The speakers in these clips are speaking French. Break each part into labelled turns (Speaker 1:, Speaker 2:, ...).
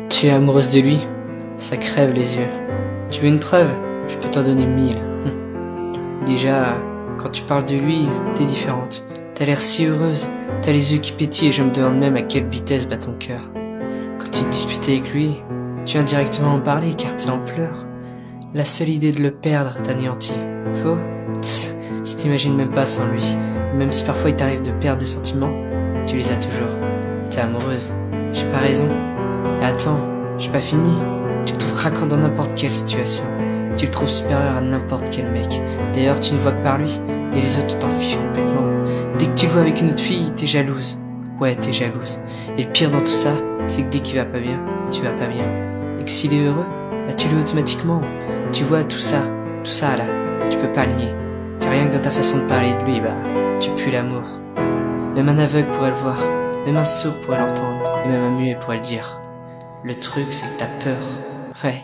Speaker 1: Tu es amoureuse de lui? Ça crève les yeux. Tu veux une preuve? Je peux t'en donner 1000. Déjà, quand tu parles de lui, t'es différente. T'as l'air si heureuse, t'as les yeux qui pétillent et je me demande même à quelle vitesse bat ton cœur. Quand tu te disputes avec lui, tu viens directement en parler car t'es en pleurs. La seule idée de le perdre t'anéantit. Faux? Tu t'imagines même pas sans lui. Même si parfois il t'arrive de perdre des sentiments, tu les as toujours. T'es amoureuse. J'ai pas raison. Et attends, j'ai pas fini. Tu le trouves craquant dans n'importe quelle situation. Tu le trouves supérieur à n'importe quel mec. D'ailleurs, tu ne vois que par lui. Et les autres, tu t'en fiches complètement. Dès que tu le vois avec une autre fille, t'es jalouse. Ouais, t'es jalouse. Et le pire dans tout ça, c'est que dès qu'il va pas bien, tu vas pas bien. Et que s'il est heureux, bah tu l'es automatiquement. Tu vois, tout ça là, tu peux pas le nier. Car rien que dans ta façon de parler de lui, bah, tu pues l'amour. Même un aveugle pourrait le voir. Même un sourd pourrait l'entendre. Et même un muet pourrait le dire. Le truc, c'est que t'as peur. Ouais,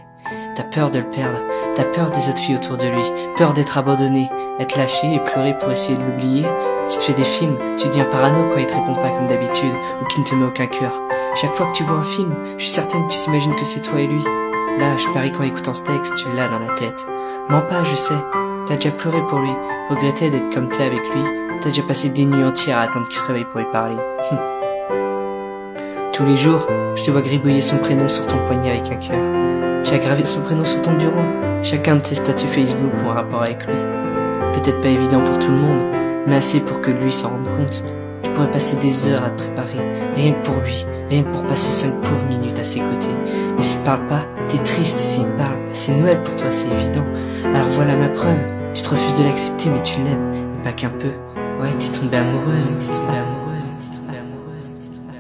Speaker 1: t'as peur de le perdre. T'as peur des autres filles autour de lui. Peur d'être abandonné, être lâché et pleurer pour essayer de l'oublier. Tu te fais des films, tu deviens parano quand il te répond pas comme d'habitude ou qu'il ne te met aucun cœur. Chaque fois que tu vois un film, je suis certaine que tu t'imagines que c'est toi et lui. Là, je parie qu'en écoutant ce texte, tu l'as dans la tête. Mens pas, je sais. T'as déjà pleuré pour lui, regretté d'être comme t'es avec lui. T'as déjà passé des nuits entières à attendre qu'il se réveille pour lui parler. Tous les jours, je te vois gribouiller son prénom sur ton poignet avec un cœur. Tu as gravé son prénom sur ton bureau. Chacun de tes statuts Facebook ont un rapport avec lui. Peut-être pas évident pour tout le monde, mais assez pour que lui s'en rende compte. Tu pourrais passer des heures à te préparer, rien que pour lui, rien que pour passer 5 pauvres minutes à ses côtés. Et s'il te parle pas, t'es triste, et s'il te parle, c'est Noël pour toi, c'est évident. Alors voilà ma preuve, tu te refuses de l'accepter mais tu l'aimes, et pas qu'un peu. Ouais, t'es tombée amoureuse, t'es tombée amoureuse, t'es tombée amoureuse, t'es tombée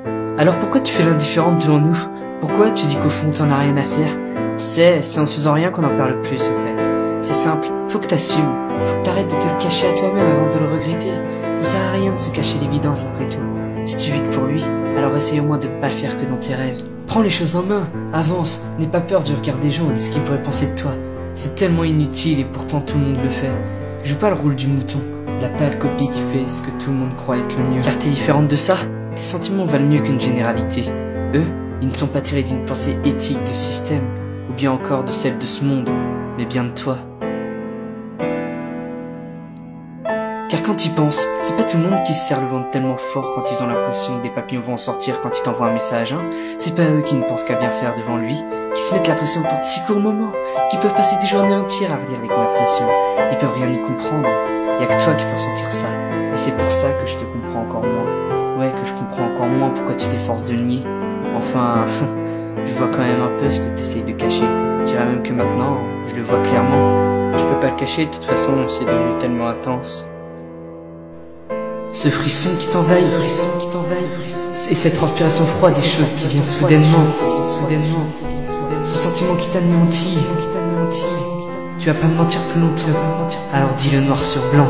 Speaker 1: amoureuse. Alors pourquoi tu fais l'indifférente devant nous? Pourquoi tu dis qu'au fond t'en as rien à faire? C'est en faisant rien qu'on en parle le plus au fait. C'est simple, faut que t'assumes, faut que t'arrêtes de te le cacher à toi-même avant de le regretter. Ça sert à rien de se cacher l'évidence après tout. Si tu vis que pour lui, alors essaye au moins de ne pas le faire que dans tes rêves. Prends les choses en main, avance, n'aie pas peur du regard des gens et de ce qu'ils pourraient penser de toi. C'est tellement inutile et pourtant tout le monde le fait. Joue pas le rôle du mouton, la pâle copie qui fait ce que tout le monde croit être le mieux. Car t'es différente de ça, tes sentiments valent mieux qu'une généralité. Eux, ils ne sont pas tirés d'une pensée éthique de système, ou bien encore de celle de ce monde, mais bien de toi. Car quand ils pensent, c'est pas tout le monde qui se serre le ventre tellement fort quand ils ont l'impression que des papillons vont en sortir quand ils t'envoient un message, hein. C'est pas eux qui ne pensent qu'à bien faire devant lui, qui se mettent la pression pour de si courts moments, qui peuvent passer des journées entières à relire les conversations. Ils peuvent rien y comprendre, y a que toi qui peux ressentir ça, et c'est pour ça que je te comprends encore moins. Ouais, que je comprends encore moins pourquoi tu t'efforces de le nier. Enfin, je vois quand même un peu ce que tu essayes de cacher. Je dirais même que maintenant, je le vois clairement. Tu peux pas le cacher, de toute façon, c'est devenu tellement intense. Ce frisson qui t'envahit, et cette transpiration froide des choses qui vient soudainement, ce sentiment qui t'anéantit. Tu vas pas me mentir plus longtemps, alors dis-le noir sur blanc,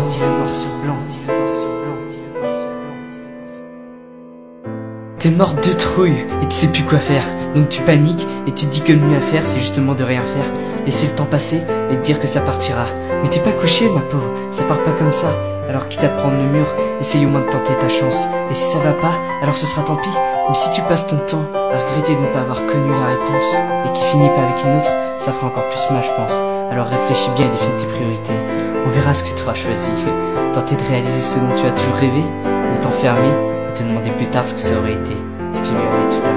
Speaker 1: T'es morte de trouille et tu sais plus quoi faire, donc tu paniques et tu te dis que le mieux à faire c'est justement de rien faire, laisser le temps passer et te dire que ça partira. Mais t'es pas couché ma pauvre, ça part pas comme ça, alors quitte à te prendre le mur, essaye au moins de tenter ta chance. Et si ça va pas, alors ce sera tant pis, mais si tu passes ton temps à regretter de ne pas avoir connu la réponse et qui finit pas avec une autre, ça fera encore plus mal je pense. Alors réfléchis bien et définis tes priorités, on verra ce que tu auras choisi. Tenter de réaliser ce dont tu as toujours rêvé, ou t'enfermer et te demander plus tard ce que ça aurait été si tu lui avais tout à